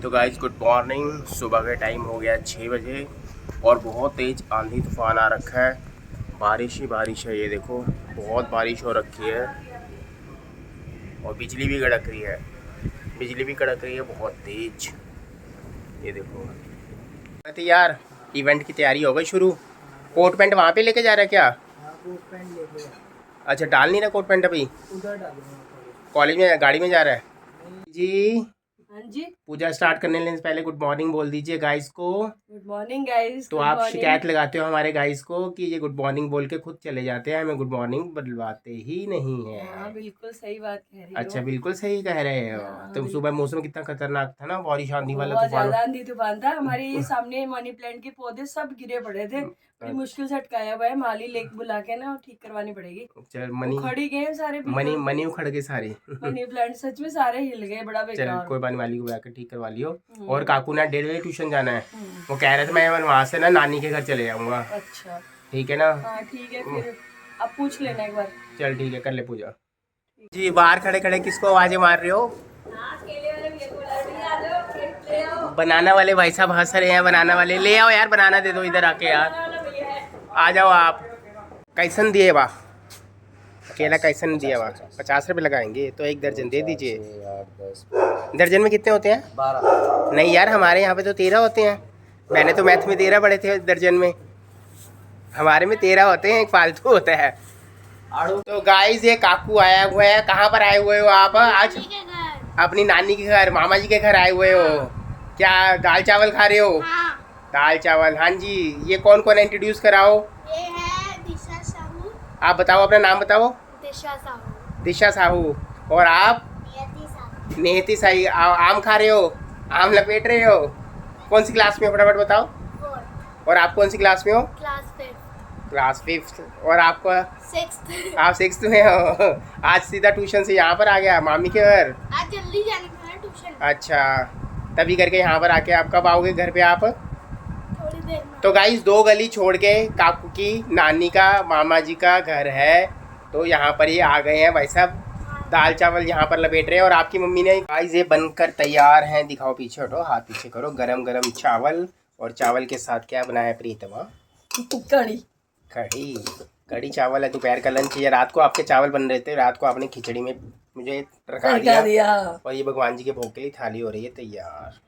तो guys good morning. सुबह का टाइम हो गया 6 बजे और बहुत तेज़ आंधी तूफान आ रखा है। बारिश ही बारिश है, ये देखो बहुत बारिश हो रखी है और बिजली भी कड़क रही है। बिजली भी कड़क रही है बहुत तेज। ये देखो तो यार इवेंट की तैयारी हो गई शुरू। कोट पैंट वहाँ पे लेके जा रहा है क्या? कोट पैंट लेके जा। अच्छा डाल नहीं रहा कोट पैंट अभी? उधर डालूंगा। कॉलेज में गाड़ी में जा रहा है जी। हाँ जी। पूजा स्टार्ट करने से पहले गुड मॉर्निंग बोल दीजिए गाइस को। Good morning guys. तो आप शिकायत लगाते हो हमारे गाइस को कि ये गुड मॉर्निंग बोल के खुद चले जाते हैं, हमें गुड मॉर्निंग बुलवाते ही नहीं है। हाँ बिल्कुल सही बात कह रही हो। अच्छा बिल्कुल सही कह रहे हो। तो सुबह मौसम कितना खतरनाक था ना, बारिश आंधी वाला बहुत तूफान। ज्यादा आंधी तूफान था। हमारे ये सामने मनी प्लांट के पौधे सब गिरे पड़े थे। बड़ी मुश्किल से अटकाया हुआ है। माली लेक बुला के ना ठीक करवानी पड़ेगी। चल मनी खड़ी गए सारे मनी उखड़ गए सारे। मनी प्लांट सच में सारे हिल गए। बड़ा चल बेकार। कोई बात, वाली को बुलाकर ठीक करवा लियो। और काकू ने 1:30 बजे ट्यूशन जाना है। वो कह रहे थे मैं वहाँ से ना नानी के घर चले जाऊंगा। अच्छा ठीक है ना? हाँ ठीक है, फिर आप पूछ लेना एक बार। चल ठीक है, कर ले पूजा जी। बाहर खड़े खड़े किसको आवाजें मार रहे हो? बनाना वाले भाई साहब हंस रहे हैं। बनाना वाले ले आओ यार, बनाना दे दो इधर आके यार। आ जाओ आप। कैसन दिए बा? अकेला कैसन दिया बा? 50 रुपये लगाएंगे तो एक दर्जन दे दीजिए। दर्जन में कितने होते हैं? 12। नहीं यार हमारे यहाँ पे तो 13 होते हैं। मैंने तो मैथ में 13 पढ़े थे दर्जन में। हमारे में 13 होते हैं, एक फालतू होता है। तो गाइस ये काकू आया हुआ है। कहाँ पर आए हुए हो आप आज? अपनी नानी के घर, मामा जी के घर आए हुए हो। क्या दाल चावल खा रहे हो? हाँ। दाल चावल, हाँ जी। ये कौन कौन है, इंट्रोड्यूस कराओ। ये है दिशा साहू। आप बताओ, अपना नाम बताओ। दिशा साहू। दिशा साहू। और आप? नियति साहू। नेहती साई। आम खा रहे हो? आम लपेट रहे हो? कौन सी क्लास में हो फटाफट बताओ। 4th। और आप कौन सी क्लास में हो? Class 5th। Class 5th। और आपका? 6th। आप 6th में हो। आज सीधा ट्यूशन से यहाँ पर आ गया मामी के घर। आज जल्दी जाने का है ट्यूशन। अच्छा तभी करके यहाँ पर आके आप कब आओगे घर पे आप? थोड़ी देर में। तो गाइस 2 गली छोड़ के काकू की नानी का मामा जी का घर है। तो यहाँ पर ये आ गए हैं भाई साहब। दाल चावल यहाँ पर लपेट रहे हैं। और आपकी मम्मी ने गाइस ये बनकर तैयार हैं। दिखाओ पीछे हटो, हाथ पीछे करो। गरम गरम चावल। और चावल के साथ क्या बनाया है प्रीतमा? कड़ी। कढ़ी। कढ़ी चावल है। दोपहर का लंच या रात को आपके चावल बन रहे थे, रात को आपने खिचड़ी में मुझे रखा दिया। और ये भगवान जी के भोग के लिए थाली हो रही है तैयार।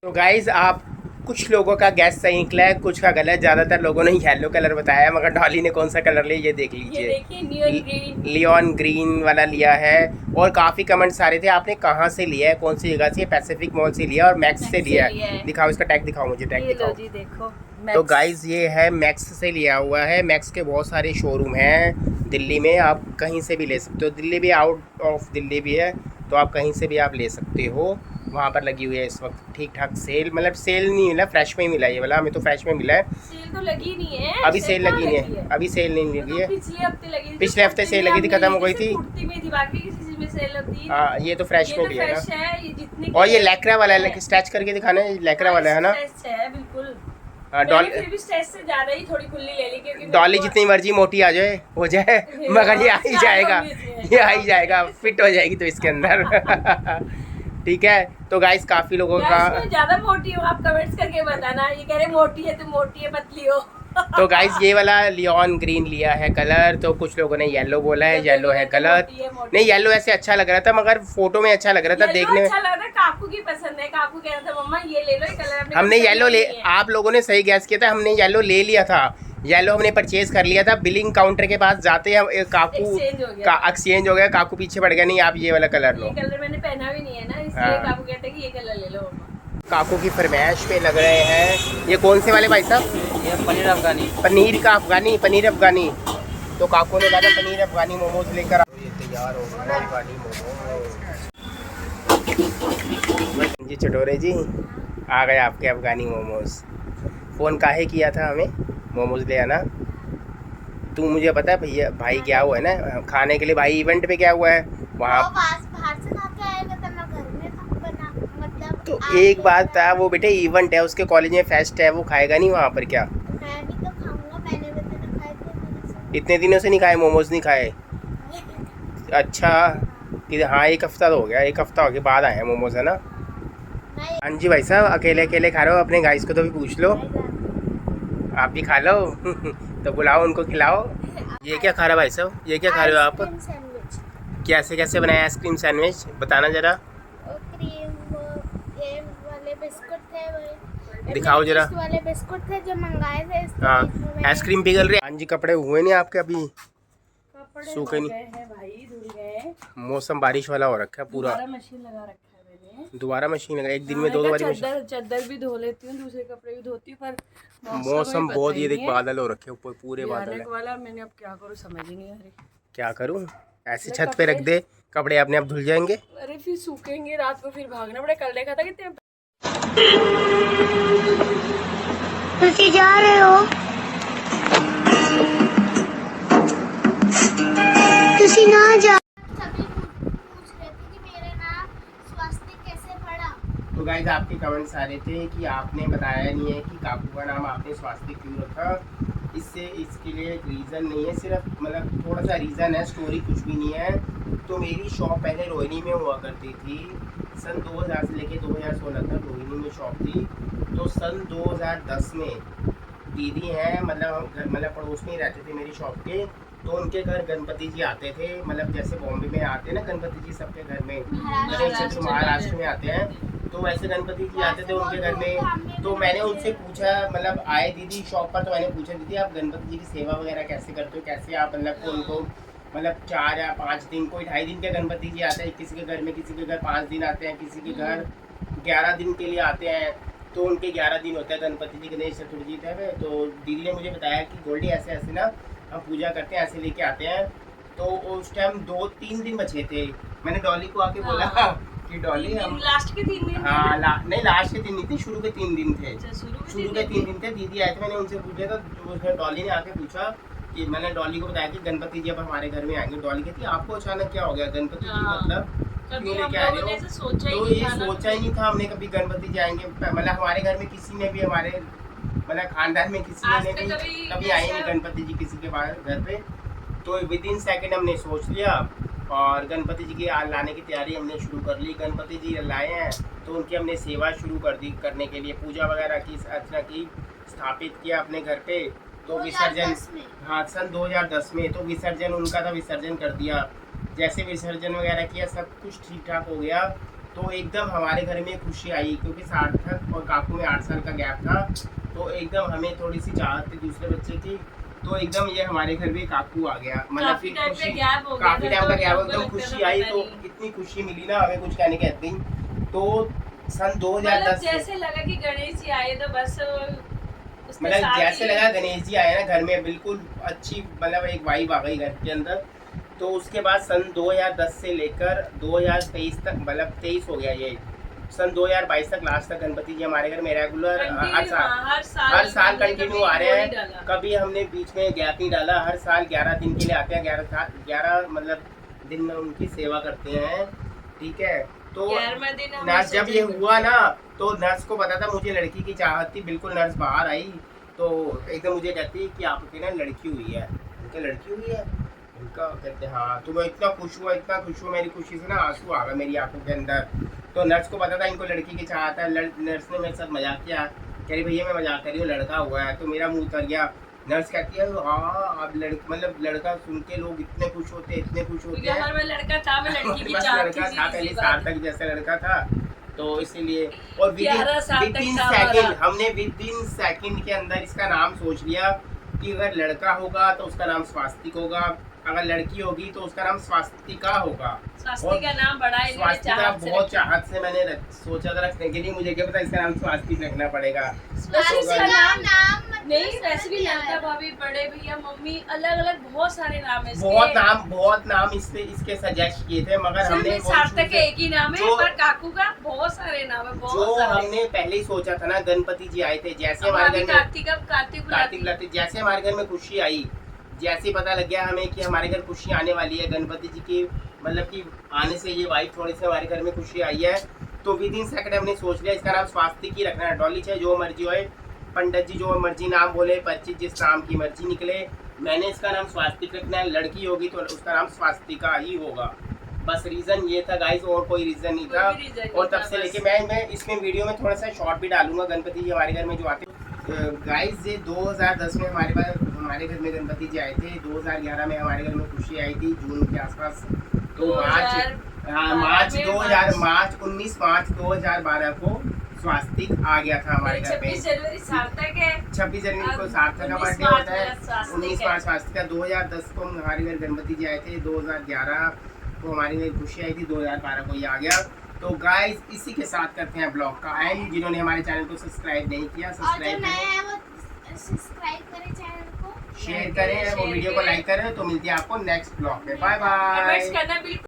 तो गाइज आप कुछ लोगों का गैस सही निकला है, कुछ का गलत। ज़्यादातर लोगों ने येलो कलर बताया, मगर डॉली ने कौन सा कलर लिया ये देख लीजिए। लियोन ग्रीन वाला लिया है। और काफ़ी कमेंट्स आ रहे थे आपने कहाँ से लिया है, कौन सी जगह से? पैसिफिक मॉल से लिया और मैक्स से लिया है। दिखाओ इसका टैग दिखाओ मुझे, टैग दिखाओ। जी देखो। तो गाइज ये है मैक्स से लिया हुआ है। मैक्स के बहुत सारे शोरूम हैं दिल्ली में, आप कहीं से भी ले सकते हो। दिल्ली भी, आउट ऑफ दिल्ली भी है, तो आप कहीं से भी आप ले सकते हो। वहाँ पर लगी हुई है इस वक्त ठीक ठाक सेल। मतलब सेल नहीं मिला, फ्रेश में ही मिला ये वाला। हमें तो फ्रेश में मिला है। सेल तो लगी नहीं है अभी सेल लगी नहीं है, अभी सेल नहीं लगी है। पिछले हफ्ते लगी थी। पिछले हफ्ते सेल लगी थी, खत्म हो गई थी। कुर्ती में थी, बाकी किसी चीज में सेल होती है। हाँ ये तो फ्रेश हो गया फ्रेश ना। है ये जितने। और ये लैक्रा वाला है, स्ट्रेच करके दिखाना है। लैक्रा वाला है ना? फ्रेश है बिल्कुल। डॉली फिर भी स्ट्रेच से ज्यादा ही थोड़ी खुली ले ली क्योंकि डॉली जितनी मर्जी मोटी आ जाए हो जाए, मगर ये आ ही जाएगा, ये आ ही जाएगा, फिट हो जाएगी तो इसके अंदर। ठीक है। तो गाइस काफी लोगों का ज्यादा मोटी हो आप कमेंट्स करके बताना। ये कह रहे मोटी है तो मोटी है, पतली हो। तो गाइस ये वाला लियोन ग्रीन लिया है कलर। तो कुछ लोगों ने येलो बोला है, येलो है गलत। नहीं येलो ऐसे अच्छा लग रहा था, मगर फोटो में अच्छा लग रहा था देखने में। अच्छा लग रहा है। काकू की पसंद है। काकू कह रहा था मम्मा ये ले लो, ये कलर हमने येलो ले, आप लोगों ने सही गैस किया था, हमने येलो ले लिया था। येलो हमने परचेज कर लिया था। बिलिंग काउंटर के पास जाते हैं काकू का एक्सचेंज हो गया। काकू पीछे पड़ गया, नहीं आप ये वाला कलर लो। ये कलर मैंने पहना भी नहीं है ना, इसलिए काकू कहते हैं कि ये कलर ले लो। काकू की फरमाइश पे लग रहे हैं। ये कौन से वाले भाई साहब? ये पनीर अफगानी। पनीर का अफगानी, पनीर अफगानी। तो काकू ने कहा था पनीर अफगानी मोमोज लेकर ये तैयार हो गए अफगानी मोमोज। जी चटोरे जी आ गए आपके अफगानी मोमोज। फ़ोन काहे किया था हमें मोमोज ले आना? तू मुझे पता है भैया भाई क्या हुआ है ना खाने के लिए। भाई इवेंट पे क्या हुआ है वहाँ बाहर से खा के आएगा तो मैं घर में बना मतलब। तो एक बात था, वो बेटे इवेंट है, उसके कॉलेज में फेस्ट है, वो खाएगा नहीं वहाँ पर क्या? मैं भी तो खाऊंगा, मैंने भी तो खाए थे। इतने दिनों से नहीं खाए मोमोज, नहीं खाए? अच्छा कि हाँ, एक हफ्ता तो हो गया, एक हफ्ता हो गया बाद आए हैं मोमोज, है ना? नहीं हाँ जी भाई साहब, अकेले अकेले खा रहे हो? अपने गाइस को तो भी पूछ लो, आप भी खा लो। तो बुलाओ, उनको खिलाओ। ये क्या खा रहा भाई साहब, ये क्या खा रहे हो आप? आइसक्रीम सैंडविच कैसे कैसे बनाया आइसक्रीम सैंडविच, बताना जरा। और क्रीम वो ये वाले बिस्कुट थे वो दिखाओ जरा। एमेथिस्ट वाले बिस्कुट थे जो मंगाए थे इसके हाँ, बीच में मैंने- आइसक्रीम पिघल रही है। हाँ जी, कपड़े हुए नहीं आपके अभी? कपड़े सूखे धुल नहीं। गए हैं भाई, धुल गए। मौसम बारिश वाला हो रखा है पूरा। दोबारा मशीन लगा रखा है मैंने। दोबारा मशीन लगा, एक दिन में हाँ, दो मैं बारी कहा मशीन। चद्दर भी धो लेती हूँ, दूसरे कपड़े भी धोती हूँ, पर मौसम ही बहुत, पता ये ही देख नहीं है। बादल हो रखे ऊपर, पूरे बादल भयानक है। वाला, मैंने अब क्या करूँ समझ ही नहीं आ रही। क्या करूं, ऐसे ले छत पे रख कपड़े। दे, कपड़े अपने आप धुल जाएंगे। अरे फिर सूखेंगे, रात को फिर भागना पड़े। कल देखा था कितने तुसी जा रहे हो तुसी ना जा सभी पूछ रहे थे कि मेरा नाम स्वास्थ्य कैसे पड़ा। तो गाइस, आपके कमेंट्स आ रहे थे कि आपने बताया नहीं है कि काकू का नाम आपने स्वास्थ्य क्यों रखा। इसके लिए एक रीज़न नहीं है, सिर्फ मतलब थोड़ा सा रीज़न है, स्टोरी कुछ भी नहीं है। तो मेरी शॉप पहले रोहिणी में हुआ करती थी, सन 2000 से लेके 2016 तक रोहिणी में शॉप थी। तो सन 2010 में दीदी हैं, मतलब पड़ोस में ही रहते थे मेरी शॉप के। तो उनके घर गणपति जी आते थे, मतलब जैसे बॉम्बे में आते हैं ना गणपति जी सबके घर में, गणेश चतुर्थी महाराष्ट्र में आते हैं, तो वैसे गणपति जी आते थे उनके घर में। तो मैंने उनसे पूछा, मतलब आए दीदी शॉप पर, तो मैंने पूछा दीदी आप गणपति जी की सेवा वगैरह कैसे करते हो, कैसे आप मतलब उनको मतलब 4 या 5 दिन, कोई 2.5 दिन के गणपति जी आते हैं किसी के घर में, किसी के घर 5 दिन आते हैं, किसी के घर 11 दिन के लिए आते हैं। तो उनके 11 दिन होते हैं गणपति जी, गणेश चतुर्थी थे। तो दीदी ने मुझे बताया कि गोल्डी ऐसे ऐसे ना हम पूजा करते हैं, ऐसे लेके आते हैं। तो उस टाइम 2-3 दिन बचे थे। मैंने डॉली को आके बोला कि डॉली हम लास्ट के 3 दिन हाँ नहीं, लास्ट के 3 नहीं थे, शुरू के 3 दिन थे। शुरू के 3 दिन दिन थे, दीदी आए थे, मैंने उनसे पूछा था। तो उसने डॉली ने आके पूछा कि मैंने डॉली को बताया कि गणपति जी अब हमारे घर में आएंगे। डॉली कहती आपको अचानक क्या हो गया, गणपति जी मतलब क्यों लेके आ रहे हो? तो ये सोचा ही नहीं था हमने कभी गणपति जी आएंगे। मतलब हमारे घर में किसी ने भी, हमारे मतलब खानदान में किसी ने भी कभी आए नहीं गणपति जी किसी के घर पे। तो विद इन सेकेंड हमने सोच लिया और गणपति जी की लाने की तैयारी हमने शुरू कर ली। गणपति जी लाए हैं तो उनकी हमने सेवा शुरू कर दी करने के लिए, पूजा वगैरह की, अर्चना की, स्थापित किया अपने घर पे। तो विसर्जन, हाँ सन 2010 में, तो विसर्जन उनका था, विसर्जन कर दिया। जैसे विसर्जन वगैरह किया, सब कुछ ठीक ठाक हो गया। तो एकदम हमारे घर में खुशी आई, क्योंकि सार्थक और काकू में 8 साल का गैप था। तो एकदम हमें थोड़ी सी चाहत थी दूसरे बच्चे की। तो एकदम ये हमारे घर में काकू आ गया, मतलब काफी टाइम का गैप हो गया, काफी टाइम का गैप, एकदम लगता खुशी था आई। पता तो नहीं। इतनी खुशी मिली ना हमें, कुछ कहने की हद नहीं। तो सन 2010 से जैसे लगा कि गणेश जी आए तो बस उसके मतलब साथ जैसे ही- लगा गणेश जी आए ना घर में, बिल्कुल अच्छी मतलब एक वाइब आ गई घर के अंदर। तो उसके बाद सन 2010 से लेकर 2023 तक, मतलब 23 हो गया ये, सन 2022 तक लास्ट तक गणपति जी हमारे घर में रेगुलर हर साल कंटिन्यू आ रहे हैं। कभी हमने बीच में गैप नहीं डाला, हर साल 11 दिन के लिए आते हैं, 11 मतलब दिन में उनकी सेवा करते हैं। ठीक है, तो 11वां दिन हम नर्स जब ये विसर्जन हुआ ना, तो नर्स को पता था मुझे लड़की की चाहत थी। बिल्कुल नर्स बाहर आई तो एकदम मुझे कहती कि आपके ना लड़की हुई है। उनके लड़की हुई है, उनका कहते हाँ। तो मैं इतना खुश हुआ, इतना खुश हुआ, मेरी खुशी से ना आंसू आ गए मेरी आंखों के अंदर। तो नर्स को पता था इनको लड़की की चाहत है। नर्स ने मेरे साथ मजाक किया, कह रही भैया मैं मजाक कर रही हूँ, लड़का हुआ है। तो मेरा मुंह उतर गया। नर्स कहती है हाँ, अब मतलब लड़का सुन के लोग इतने खुश होते हैं, इतने खुश होते हैं। हमारे में लड़का था, मैं लड़की की बस चाहत लड़का थी, था, सीधी पहले सी बात। सार्थक जैसा लड़का था, तो इसीलिए। और 11 साल विद तक इन था सेकंड हमारा। हमने विद इन सेकंड के अंदर इसका नाम सोच लिया कि अगर लड़का होगा तो उसका नाम स्वास्तिक होगा, अगर लड़की होगी तो उसका नाम स्वास्तिका होगा। स्वास्थ्य का नाम बड़ा है, इन्होंने स्वास्तिका चाहत से बहुत रखा। चाहत से मैंने सोचा था रखने के लिए। मुझे क्या पता इसका नाम स्वास्तिक रखना पड़ेगा। स्वास्तिक का नाम नाम नहीं, वैसे भी लड़का भाभी, बड़े भैया, मम्मी, अलग अलग बहुत सारे नाम है इसके। बहुत नाम इसके सजेस्ट किए थे, मगर सिर्फ हमने सार्थक का एक ही नाम है, जो- पर काकू का बहुत सारे नाम है, जो बहुत सारे। हमने पहले ही सोचा था ना, गणपति जी आए थे, जैसे अब हमारे अभी घर में कार्तिक कार्तिक बुलाती। बुलाते, जैसे हमारे घर में खुशी आई, जैसे ही पता लग गया हमें कि हमारे घर खुशी आने वाली है, गणपति जी की मतलब कि आने से ये वाइफ थोड़ी सी हमारे घर में खुशी आई है। तो विद इन सेकंड हमने सोच लिया इसका नाम स्वास्तिक ही रखना है। डॉली चाहे जो मर्जी होए, पंडित जी जो मर्जी नाम बोले, 25 जिस नाम की मर्जी निकले, मैंने इसका नाम स्वास्तिक रखना है, लड़की होगी तो उसका नाम स्वास्तिका ही होगा। बस रीज़न ये था गाइस, और कोई रीज़न नहीं था। कोई भी reason और नहीं तब था, से बस। लेके मैं इसमें वीडियो में थोड़ा सा शॉर्ट भी डालूंगा गणपति जी हमारे घर में जो आते हैं। गाइस ये 2010 में हमारे घर में गणपति जी आए थे। 2011 में हमारे घर में खुशी आई थी, जून के आसपास। तो मार्च 19 मार्च 2012 को स्वास्तिक आ गया था हमारे घर में। 26 जनवरी सार्थक है। 26 जनवरी को अब सार्थक का 19 बर्थडे मार्च होता है। मेरा स्वास्तिक 19 है। मार्च स्वास्तिक का। 2010 को हमारे घर गणपति जी आए थे। 2011 को हमारी घर खुशी आई थी। 2012 को ये आ गया। तो गाइस इसी के साथ करते हैं ब्लॉग का एंड। जिन्होंने हमारे चैनल को सब्सक्राइब नहीं किया, और जो सब्सक्राइब नया करें, है वो सब्सक्राइब करें चैनल को, शेयर करें, वो वीडियो को लाइक करें। तो मिलती है आपको नेक्स्ट ब्लॉग में। Bye comments bye. करना बिल्कुल